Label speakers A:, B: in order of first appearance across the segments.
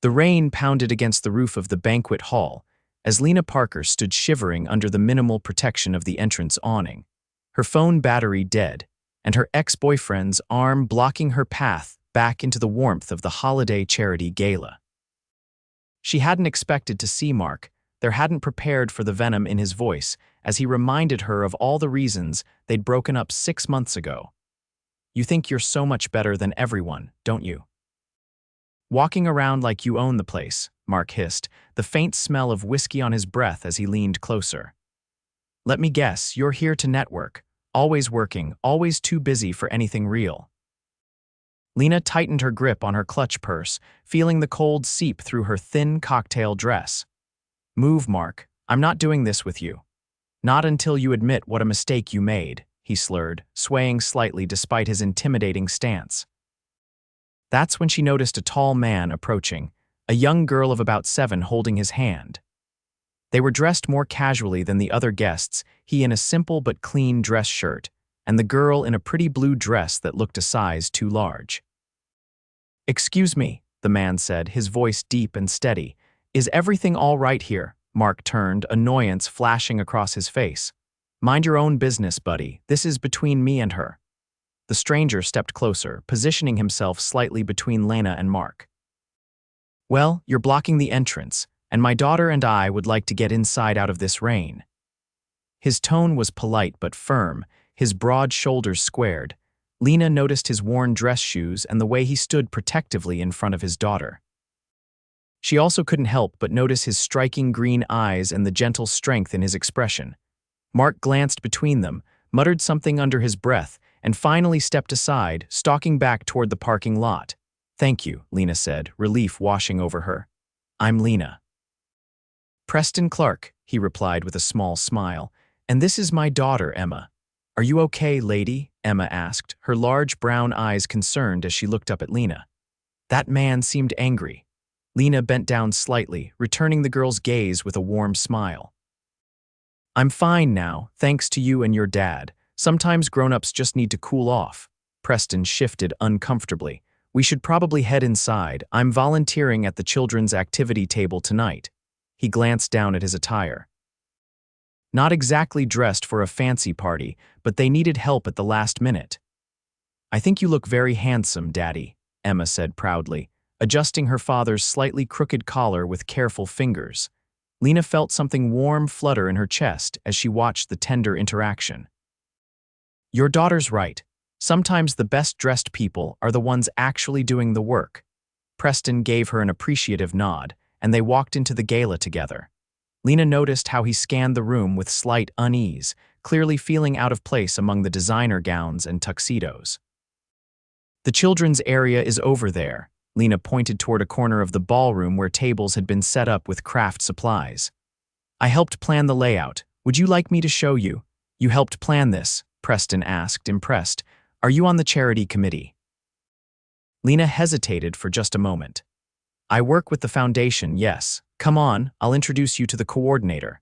A: The rain pounded against the roof of the banquet hall as Lena Parker stood shivering under the minimal protection of the entrance awning, her phone battery dead, and her ex-boyfriend's arm blocking her path back into the warmth of the holiday charity gala. She hadn't expected to see Mark, hadn't prepared for the venom in his voice as he reminded her of all the reasons they'd broken up 6 months ago. "You think you're so much better than everyone, don't you? Walking around like you own the place," Mark hissed, the faint smell of whiskey on his breath as he leaned closer. "Let me guess, you're here to network, always working, always too busy for anything real." Lena tightened her grip on her clutch purse, feeling the cold seep through her thin cocktail dress. "Move, Mark. I'm not doing this with you. Not until you admit what a mistake you made," he slurred, swaying slightly despite his intimidating stance. That's when she noticed a tall man approaching, a young girl of about 7 holding his hand. They were dressed more casually than the other guests, he in a simple but clean dress shirt, and the girl in a pretty blue dress that looked a size too large. "Excuse me," the man said, his voice deep and steady. "Is everything all right here?" Mark turned, annoyance flashing across his face. "Mind your own business, buddy. This is between me and her." The stranger stepped closer, positioning himself slightly between Lena and Mark. "Well, you're blocking the entrance, and my daughter and I would like to get inside out of this rain." His tone was polite but firm, his broad shoulders squared. Lena noticed his worn dress shoes and the way he stood protectively in front of his daughter. She also couldn't help but notice his striking green eyes and the gentle strength in his expression. Mark glanced between them, muttered something under his breath, and finally stepped aside, stalking back toward the parking lot. "Thank you," Lena said, relief washing over her. "I'm Lena." "Preston Clark," he replied with a small smile, "and this is my daughter, Emma." "Are you okay, lady?" Emma asked, her large brown eyes concerned as she looked up at Lena. That man seemed angry. Lena bent down slightly, returning the girl's gaze with a warm smile. "I'm fine now, thanks to you and your dad. Sometimes grown-ups just need to cool off." Preston shifted uncomfortably. "We should probably head inside. I'm volunteering at the children's activity table tonight." He glanced down at his attire. Not exactly dressed for a fancy party, but they needed help at the last minute. "I think you look very handsome, Daddy," Emma said proudly, adjusting her father's slightly crooked collar with careful fingers. Lena felt something warm flutter in her chest as she watched the tender interaction. "Your daughter's right. Sometimes the best-dressed people are the ones actually doing the work." Preston gave her an appreciative nod, and they walked into the gala together. Lena noticed how he scanned the room with slight unease, clearly feeling out of place among the designer gowns and tuxedos. "The children's area is over there." Lena pointed toward a corner of the ballroom where tables had been set up with craft supplies. "I helped plan the layout. Would you like me to show you?" "You helped plan this?" Preston asked, impressed. "Are you on the charity committee?" Lena hesitated for just a moment. "I work with the foundation, yes. Come on, I'll introduce you to the coordinator."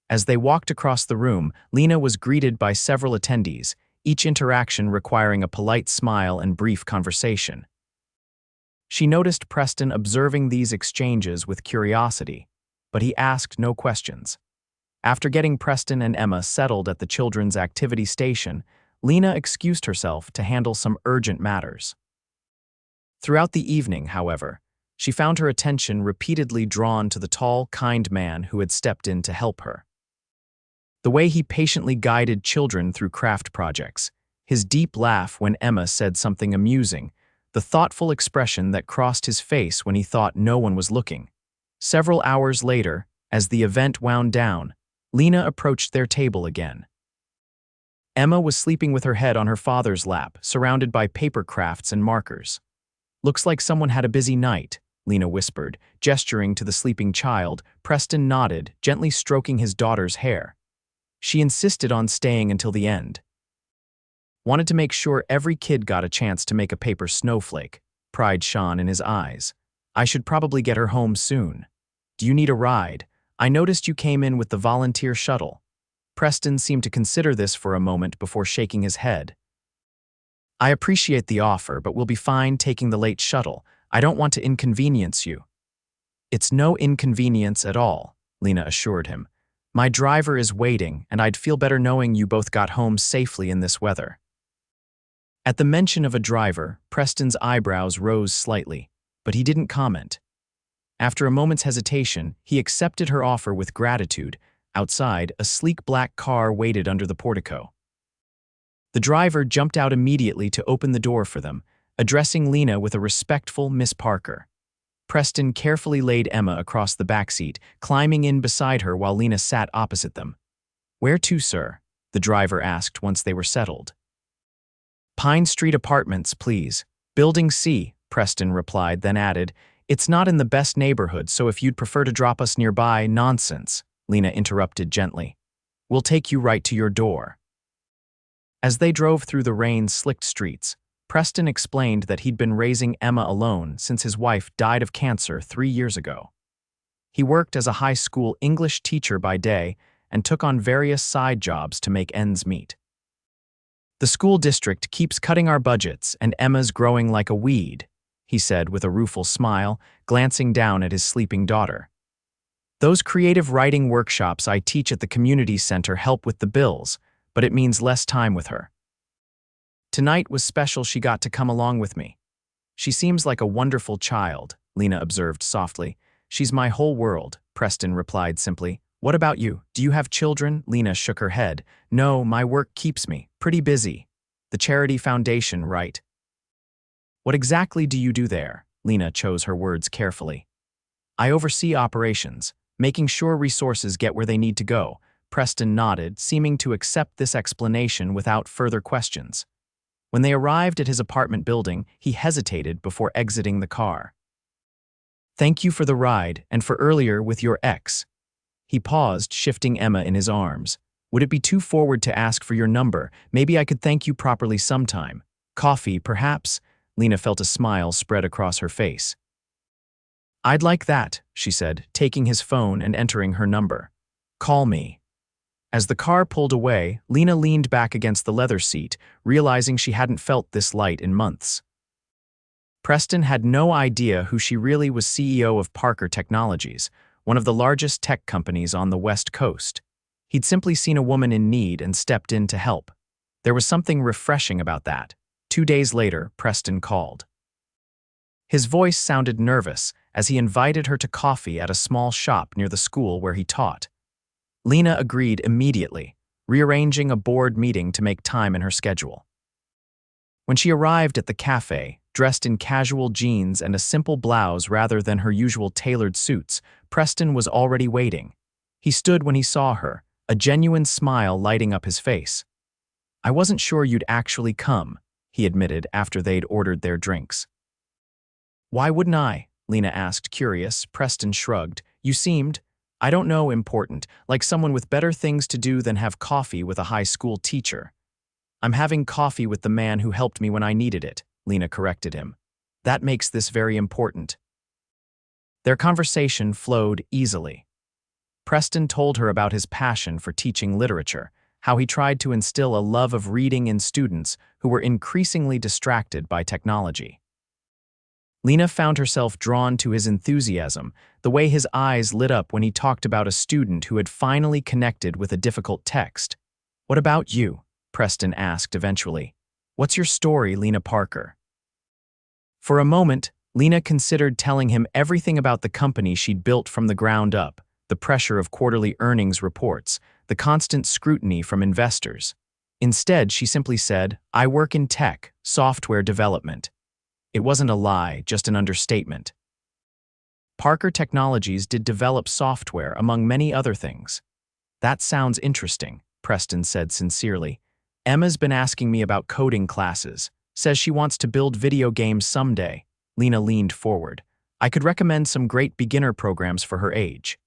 A: As they walked across the room, Lena was greeted by several attendees, each interaction requiring a polite smile and brief conversation. She noticed Preston observing these exchanges with curiosity, but he asked no questions. After getting Preston and Emma settled at the children's activity station, Lena excused herself to handle some urgent matters. Throughout the evening, however, she found her attention repeatedly drawn to the tall, kind man who had stepped in to help her. The way he patiently guided children through craft projects, his deep laugh when Emma said something amusing, the thoughtful expression that crossed his face when he thought no one was looking. Several hours later, as the event wound down, Lena approached their table again. Emma was sleeping with her head on her father's lap, surrounded by paper crafts and markers. "Looks like someone had a busy night," Lena whispered, gesturing to the sleeping child. Preston nodded, gently stroking his daughter's hair. She insisted on staying until the end. "Wanted to make sure every kid got a chance to make a paper snowflake," pride shone in his eyes. "I should probably get her home soon. Do you need a ride? I noticed you came in with the volunteer shuttle." Preston seemed to consider this for a moment before shaking his head. "I appreciate the offer, but we'll be fine taking the late shuttle. I don't want to inconvenience you." It's no inconvenience at all, Lena assured him. My driver is waiting, and I'd feel better knowing you both got home safely in this weather. At the mention of a driver, Preston's eyebrows rose slightly, but he didn't comment. After a moment's hesitation, he accepted her offer with gratitude. Outside, a sleek black car waited under the portico. The driver jumped out immediately to open the door for them, addressing Lena with a respectful Miss Parker. Preston carefully laid Emma across the back seat, climbing in beside her while Lena sat opposite them. "Where to, sir?" the driver asked once they were settled. "Pine Street Apartments, please. Building C," Preston replied, then added, "It's not in the best neighborhood, so if you'd prefer to drop us nearby—" "Nonsense," Lena interrupted gently. "We'll take you right to your door." As they drove through the rain-slicked streets, Preston explained that he'd been raising Emma alone since his wife died of cancer 3 years ago. He worked as a high school English teacher by day and took on various side jobs to make ends meet. "The school district keeps cutting our budgets, and Emma's growing like a weed," he said with a rueful smile, glancing down at his sleeping daughter. "Those creative writing workshops I teach at the community center help with the bills, but it means less time with her. Tonight was special. She got to come along with me." "She seems like a wonderful child," Lena observed softly. "She's my whole world," Preston replied simply. "What about you? Do you have children?" Lena shook her head. "No, my work keeps me pretty busy. The charity foundation, right?" "What exactly do you do there?" Lena chose her words carefully. "I oversee operations, making sure resources get where they need to go." Preston nodded, seeming to accept this explanation without further questions. When they arrived at his apartment building, he hesitated before exiting the car. "Thank you for the ride, and for earlier with your ex." He paused, shifting Emma in his arms. "Would it be too forward to ask for your number? Maybe I could thank you properly sometime. Coffee, perhaps?" Lena felt a smile spread across her face. "I'd like that," she said, taking his phone and entering her number. "Call me." As the car pulled away, Lena leaned back against the leather seat, realizing she hadn't felt this light in months. Preston had no idea who she really was. CEO of Parker Technologies, one of the largest tech companies on the West Coast. He'd simply seen a woman in need and stepped in to help. There was something refreshing about that. 2 days later, Preston called. His voice sounded nervous as he invited her to coffee at a small shop near the school where he taught. Lena agreed immediately, rearranging a board meeting to make time in her schedule. When she arrived at the cafe, dressed in casual jeans and a simple blouse rather than her usual tailored suits, Preston was already waiting. He stood when he saw her, a genuine smile lighting up his face. "I wasn't sure you'd actually come," he admitted after they'd ordered their drinks. "Why wouldn't I?" Lena asked, curious. Preston shrugged. "You seemed, I don't know, important, like someone with better things to do than have coffee with a high school teacher." "I'm having coffee with the man who helped me when I needed it," Lena corrected him. "That makes this very important." Their conversation flowed easily. Preston told her about his passion for teaching literature, how he tried to instill a love of reading in students who were increasingly distracted by technology. Lena found herself drawn to his enthusiasm, the way his eyes lit up when he talked about a student who had finally connected with a difficult text. "What about you?" Preston asked eventually. "What's your story, Lena Parker?" For a moment, Lena considered telling him everything about the company she'd built from the ground up, the pressure of quarterly earnings reports, the constant scrutiny from investors. Instead, she simply said, "I work in tech, software development." It wasn't a lie, just an understatement. Parker Technologies did develop software, among many other things. "That sounds interesting," Preston said sincerely. "Emma's been asking me about coding classes, says she wants to build video games someday." Lena leaned forward. "I could recommend some great beginner programs for her age."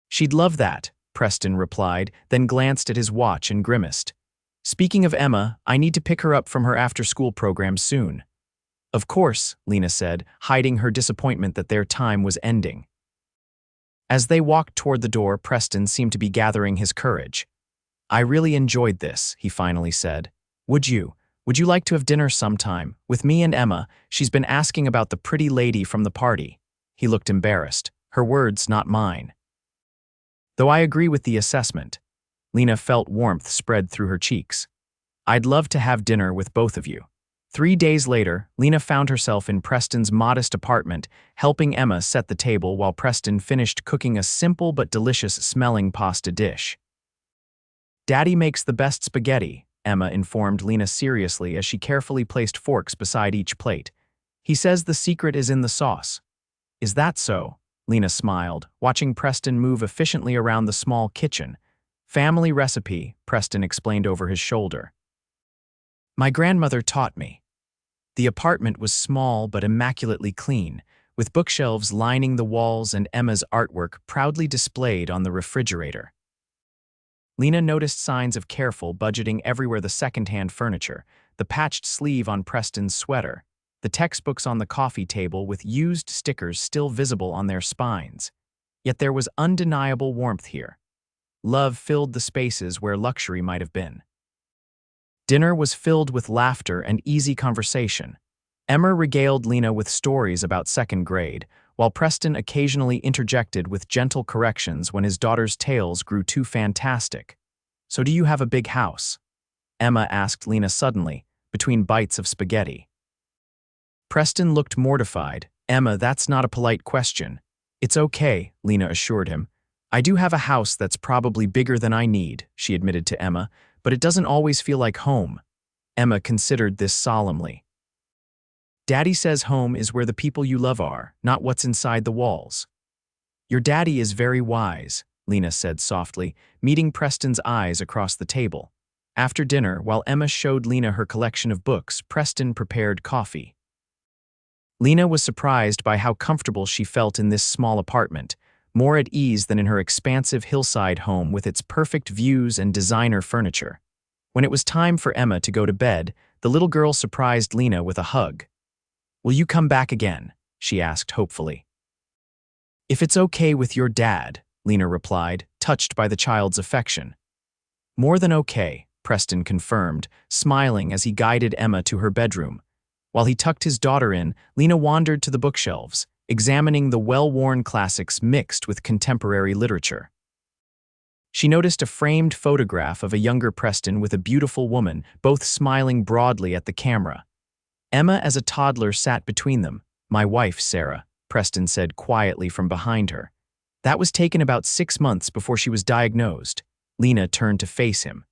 A: "She'd love that," Preston replied, then glanced at his watch and grimaced. "Speaking of Emma, I need to pick her up from her after-school program soon." "Of course," Lena said, hiding her disappointment that their time was ending. As they walked toward the door, Preston seemed to be gathering his courage. "I really enjoyed this," he finally said. Would you like to have dinner sometime? With me and Emma. She's been asking about the pretty lady from the party." He looked embarrassed. Her words, not mine. Though I agree with the assessment. Lena felt warmth spread through her cheeks. I'd love to have dinner with both of you. 3 days later, Lena found herself in Preston's modest apartment, helping Emma set the table while Preston finished cooking a simple but delicious-smelling pasta dish. Daddy makes the best spaghetti, Emma informed Lena seriously as she carefully placed forks beside each plate. He says the secret is in the sauce. Is that so? Lena smiled, watching Preston move efficiently around the small kitchen. Family recipe, Preston explained over his shoulder. My grandmother taught me. The apartment was small but immaculately clean, with bookshelves lining the walls and Emma's artwork proudly displayed on the refrigerator. Lena noticed signs of careful budgeting everywhere: the second-hand furniture, the patched sleeve on Preston's sweater, the textbooks on the coffee table with used stickers still visible on their spines. Yet there was undeniable warmth here. Love filled the spaces where luxury might have been. Dinner was filled with laughter and easy conversation. Emma regaled Lena with stories about second grade, while Preston occasionally interjected with gentle corrections when his daughter's tales grew too fantastic. So do you have a big house? Emma asked Lena suddenly, between bites of spaghetti. Preston looked mortified. Emma, that's not a polite question. It's okay, Lena assured him. I do have a house that's probably bigger than I need, she admitted to Emma, but it doesn't always feel like home. Emma considered this solemnly. Daddy says home is where the people you love are, not what's inside the walls. Your daddy is very wise, Lena said softly, meeting Preston's eyes across the table. After dinner, while Emma showed Lena her collection of books, Preston prepared coffee. Lena was surprised by how comfortable she felt in this small apartment, more at ease than in her expansive hillside home with its perfect views and designer furniture. When it was time for Emma to go to bed, the little girl surprised Lena with a hug. Will you come back again? She asked hopefully. If it's okay with your dad, Lena replied, touched by the child's affection. More than okay, Preston confirmed, smiling as he guided Emma to her bedroom. While he tucked his daughter in, Lena wandered to the bookshelves, examining the well-worn classics mixed with contemporary literature. She noticed a framed photograph of a younger Preston with a beautiful woman, both smiling broadly at the camera. Emma, as a toddler, sat between them. My wife, Sarah, Preston said quietly from behind her. That was taken about 6 months before she was diagnosed. Lena turned to face him.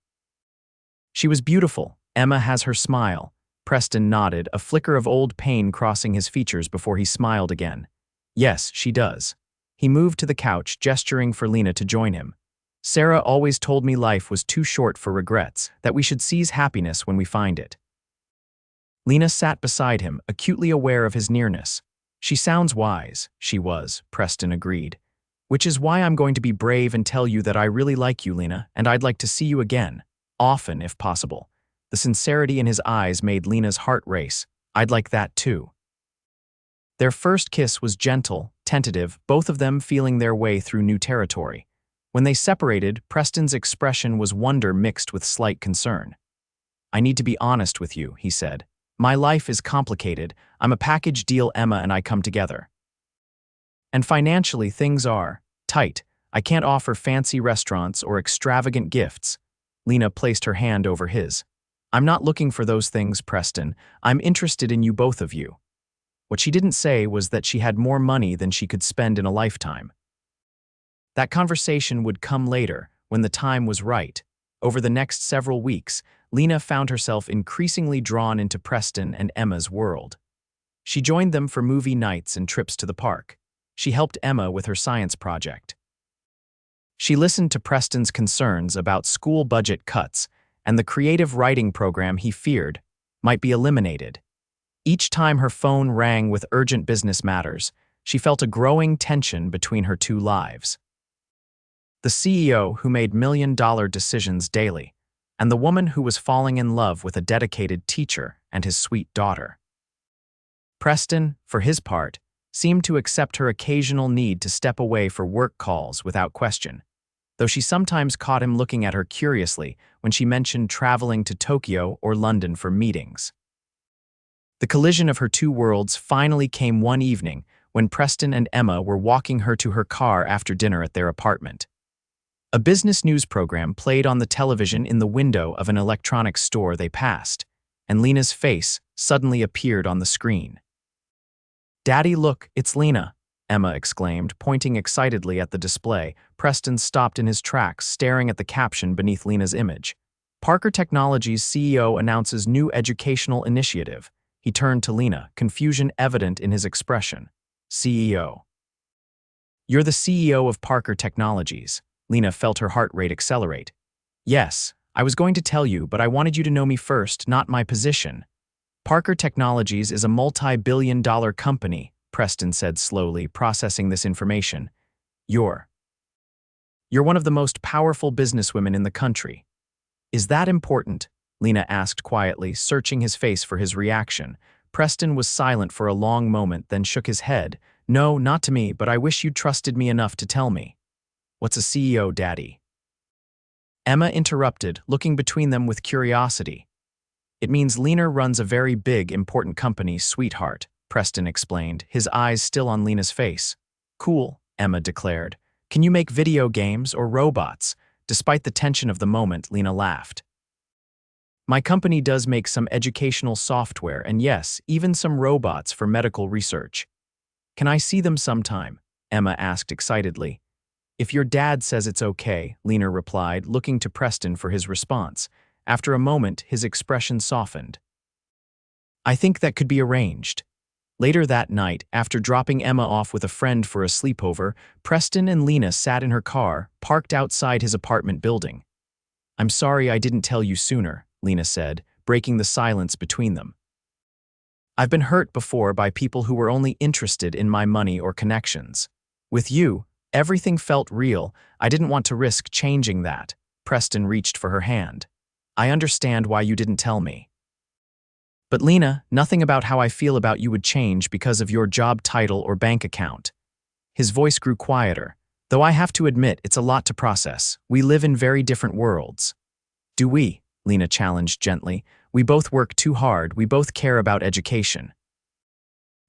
A: She was beautiful. Emma has her smile. Preston nodded, a flicker of old pain crossing his features before he smiled again. Yes, she does. He moved to the couch, gesturing for Lena to join him. Sarah always told me life was too short for regrets, that we should seize happiness when we find it. Lena sat beside him, acutely aware of his nearness. She sounds wise. She was, Preston agreed. Which is why I'm going to be brave and tell you that I really like you, Lena, and I'd like to see you again. Often, if possible. The sincerity in his eyes made Lena's heart race. I'd like that too. Their first kiss was gentle, tentative, both of them feeling their way through new territory. When they separated, Preston's expression was wonder mixed with slight concern. I need to be honest with you, he said. My life is complicated. I'm a package deal. Emma and I come together. And financially, things are tight. I can't offer fancy restaurants or extravagant gifts. Lena placed her hand over his. I'm not looking for those things, Preston. I'm interested in you, both of you. What she didn't say was that she had more money than she could spend in a lifetime. That conversation would come later, when the time was right. Over the next several weeks, Lena found herself increasingly drawn into Preston and Emma's world. She joined them for movie nights and trips to the park. She helped Emma with her science project. She listened to Preston's concerns about school budget cuts and the creative writing program he feared might be eliminated. Each time her phone rang with urgent business matters, she felt a growing tension between her two lives. The CEO who made million-dollar decisions daily, and the woman who was falling in love with a dedicated teacher and his sweet daughter. Preston, for his part, seemed to accept her occasional need to step away for work calls without question, though she sometimes caught him looking at her curiously when she mentioned traveling to Tokyo or London for meetings. The collision of her two worlds finally came one evening when Preston and Emma were walking her to her car after dinner at their apartment. A business news program played on the television in the window of an electronics store they passed, and Lena's face suddenly appeared on the screen. "Daddy, look, it's Lena," Emma exclaimed, pointing excitedly at the display. Preston stopped in his tracks, staring at the caption beneath Lena's image. "Parker Technologies CEO announces new educational initiative." He turned to Lena, confusion evident in his expression. "CEO. You're the CEO of Parker Technologies." Lena felt her heart rate accelerate. "Yes, I was going to tell you, but I wanted you to know me first, not my position." "Parker Technologies is a multi-billion-dollar company," Preston said slowly, processing this information. You're one of the most powerful businesswomen in the country." "Is that important?" Lena asked quietly, searching his face for his reaction. Preston was silent for a long moment, then shook his head. "No, not to me, but I wish you'd trusted me enough to tell me." "What's a CEO, Daddy?" Emma interrupted, looking between them with curiosity. "It means Lena runs a very big, important company, sweetheart," Preston explained, his eyes still on Lena's face. "Cool," Emma declared. "Can you make video games or robots?" Despite the tension of the moment, Lena laughed. "My company does make some educational software and yes, even some robots for medical research." "Can I see them sometime?" Emma asked excitedly. "If your dad says it's okay," Lena replied, looking to Preston for his response. After a moment, his expression softened. "I think that could be arranged." Later that night, after dropping Emma off with a friend for a sleepover, Preston and Lena sat in her car, parked outside his apartment building. "I'm sorry I didn't tell you sooner," Lena said, breaking the silence between them. "I've been hurt before by people who were only interested in my money or connections. With you, everything felt real. I didn't want to risk changing that." Preston reached for her hand. "I understand why you didn't tell me. But Lena, nothing about how I feel about you would change because of your job title or bank account." His voice grew quieter. "Though I have to admit, it's a lot to process. We live in very different worlds." "Do we?" Lena challenged gently. "We both work too hard. We both care about education.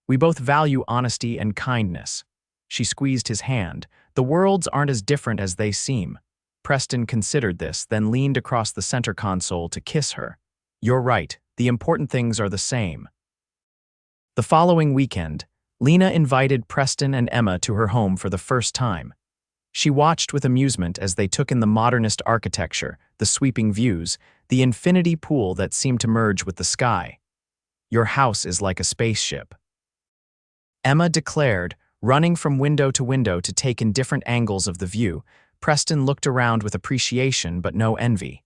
A: We both value honesty and kindness." She squeezed his hand. "The worlds aren't as different as they seem." Preston considered this, then leaned across the center console to kiss her. "You're right. The important things are the same." The following weekend, Lena invited Preston and Emma to her home for the first time. She watched with amusement as they took in the modernist architecture, the sweeping views, the infinity pool that seemed to merge with the sky. "Your house is like a spaceship," Emma declared, running from window to take in different angles of the view. Preston looked around with appreciation but no envy.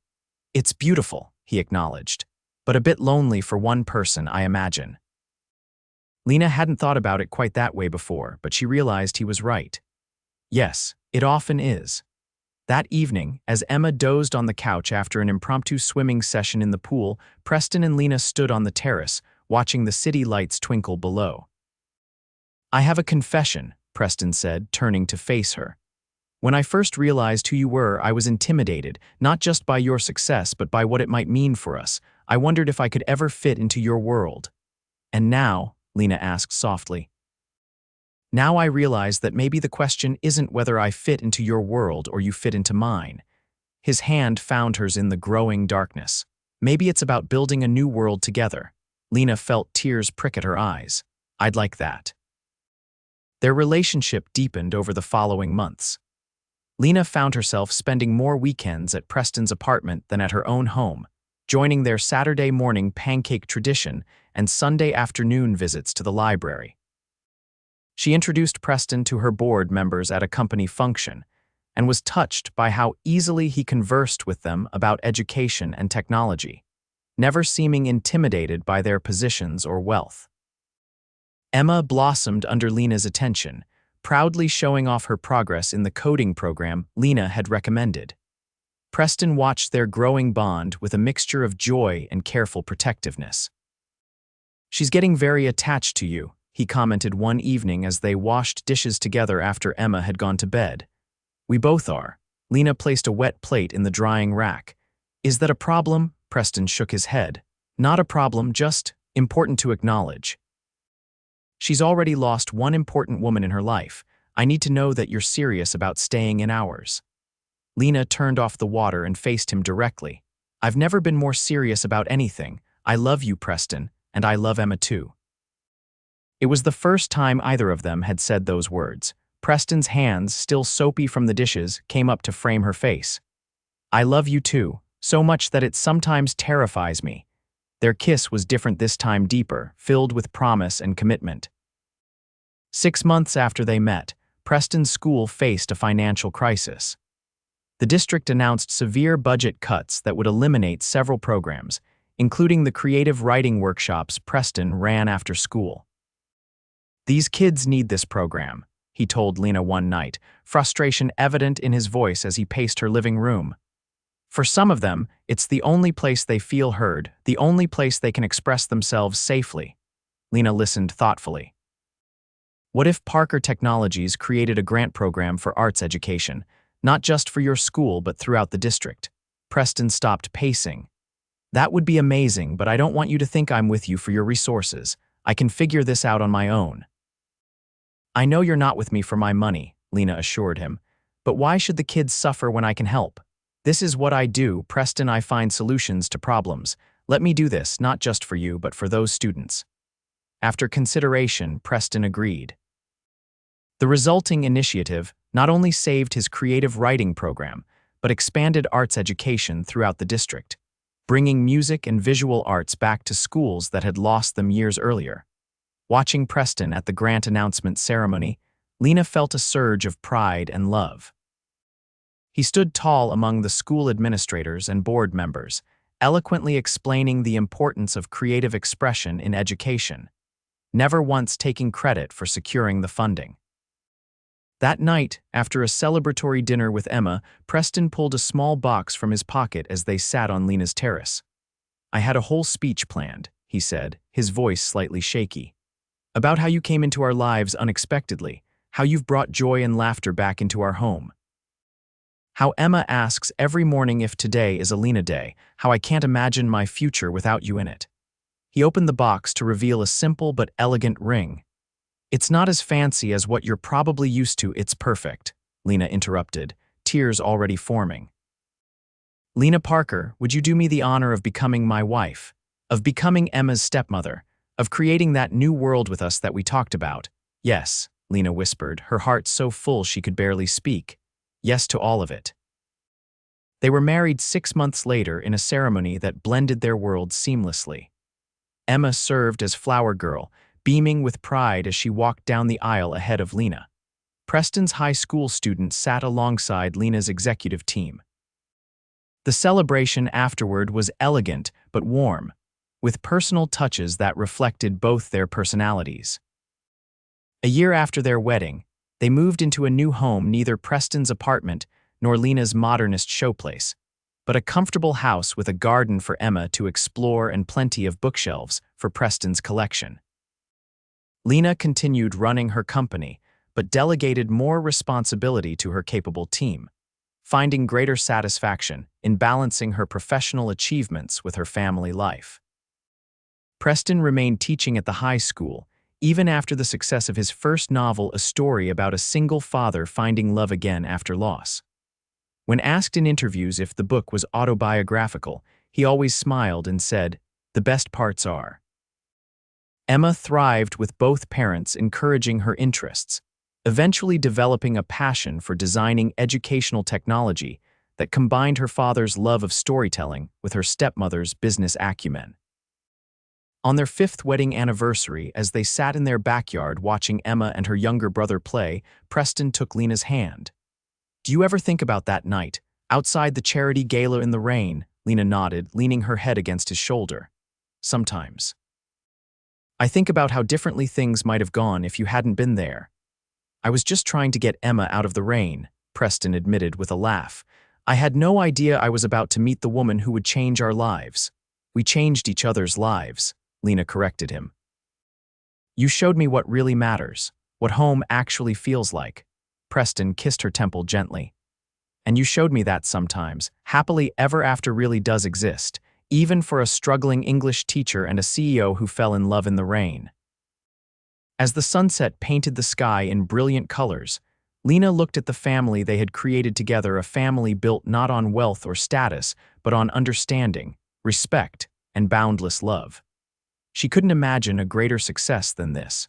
A: "It's beautiful," he acknowledged, "but a bit lonely for one person, I imagine." Lena hadn't thought about it quite that way before, but she realized he was right. Yes, it often is. That evening, as Emma dozed on the couch after an impromptu swimming session in the pool, Preston and Lena stood on the terrace, watching the city lights twinkle below. "I have a confession," Preston said, turning to face her. "When I first realized who you were, I was intimidated, not just by your success, but by what it might mean for us. I wondered if I could ever fit into your world." "And now," Lena asked softly, "now I realize that maybe the question isn't whether I fit into your world or you fit into mine." His hand found hers in the growing darkness. "Maybe it's about building a new world together." Lena felt tears prick at her eyes. "I'd like that." Their relationship deepened over the following months. Lena found herself spending more weekends at Preston's apartment than at her own home, joining their Saturday morning pancake tradition and Sunday afternoon visits to the library. She introduced Preston to her board members at a company function and was touched by how easily he conversed with them about education and technology, never seeming intimidated by their positions or wealth. Emma blossomed under Lena's attention, proudly showing off her progress in the coding program Lena had recommended. Preston watched their growing bond with a mixture of joy and careful protectiveness. "She's getting very attached to you," he commented one evening as they washed dishes together after Emma had gone to bed. "We both are." Lena placed a wet plate in the drying rack. "Is that a problem?" Preston shook his head. "Not a problem, just important to acknowledge." She's already lost one important woman in her life. I need to know that you're serious about staying in ours." Lena turned off the water and faced him directly. "I've never been more serious about anything. I love you, Preston, and I love Emma too." It was the first time either of them had said those words. Preston's hands, still soapy from the dishes, came up to frame her face. "I love you too, so much that it sometimes terrifies me." Their kiss was different this time, deeper, filled with promise and commitment. 6 months after they met, Preston's school faced a financial crisis. The district announced severe budget cuts that would eliminate several programs, including the creative writing workshops Preston ran after school. "These kids need this program," he told Lena one night, frustration evident in his voice as he paced her living room. "For some of them, it's the only place they feel heard, the only place they can express themselves safely." Lena listened thoughtfully. "What if Parker Technologies created a grant program for arts education, not just for your school but throughout the district?" Preston stopped pacing. "That would be amazing, but I don't want you to think I'm with you for your resources. I can figure this out on my own." "I know you're not with me for my money," Lena assured him, "but why should the kids suffer when I can help? This is what I do, Preston. I find solutions to problems. Let me do this, not just for you, but for those students." After consideration, Preston agreed. The resulting initiative not only saved his creative writing program, but expanded arts education throughout the district, bringing music and visual arts back to schools that had lost them years earlier. Watching Preston at the grant announcement ceremony, Lena felt a surge of pride and love. He stood tall among the school administrators and board members, eloquently explaining the importance of creative expression in education, never once taking credit for securing the funding. That night, after a celebratory dinner with Emma, Preston pulled a small box from his pocket as they sat on Lena's terrace. "I had a whole speech planned," he said, his voice slightly shaky, "about how you came into our lives unexpectedly, how you've brought joy and laughter back into our home. How Emma asks every morning if today is a Lena day, how I can't imagine my future without you in it." He opened the box to reveal a simple but elegant ring. "It's not as fancy as what you're probably used to, it's perfect," Lena interrupted, tears already forming. "Lena Parker, would you do me the honor of becoming my wife, of becoming Emma's stepmother, of creating that new world with us that we talked about?" "Yes," Lena whispered, her heart so full she could barely speak. "Yes to all of it." They were married 6 months later in a ceremony that blended their worlds seamlessly. Emma served as flower girl, beaming with pride as she walked down the aisle ahead of Lena. Preston's high school student sat alongside Lena's executive team. The celebration afterward was elegant but warm, with personal touches that reflected both their personalities. A year after their wedding, they moved into a new home, neither Preston's apartment nor Lena's modernist showplace, but a comfortable house with a garden for Emma to explore and plenty of bookshelves for Preston's collection. Lena continued running her company, but delegated more responsibility to her capable team, finding greater satisfaction in balancing her professional achievements with her family life. Preston remained teaching at the high school, even after the success of his first novel, a story about a single father finding love again after loss. When asked in interviews if the book was autobiographical, he always smiled and said, "The best parts are." Emma thrived with both parents encouraging her interests, eventually developing a passion for designing educational technology that combined her father's love of storytelling with her stepmother's business acumen. On their 5th wedding anniversary, as they sat in their backyard watching Emma and her younger brother play, Preston took Lena's hand. "Do you ever think about that night, outside the charity gala in the rain?" Lena nodded, leaning her head against his shoulder. "Sometimes. I think about how differently things might have gone if you hadn't been there." "I was just trying to get Emma out of the rain," Preston admitted with a laugh. "I had no idea I was about to meet the woman who would change our lives." "We changed each other's lives," Lena corrected him. "You showed me what really matters, what home actually feels like." Preston kissed her temple gently. "And you showed me that sometimes, happily ever after really does exist, even for a struggling English teacher and a CEO who fell in love in the rain." As the sunset painted the sky in brilliant colors, Lena looked at the family they had created together, a family built not on wealth or status, but on understanding, respect, and boundless love. She couldn't imagine a greater success than this.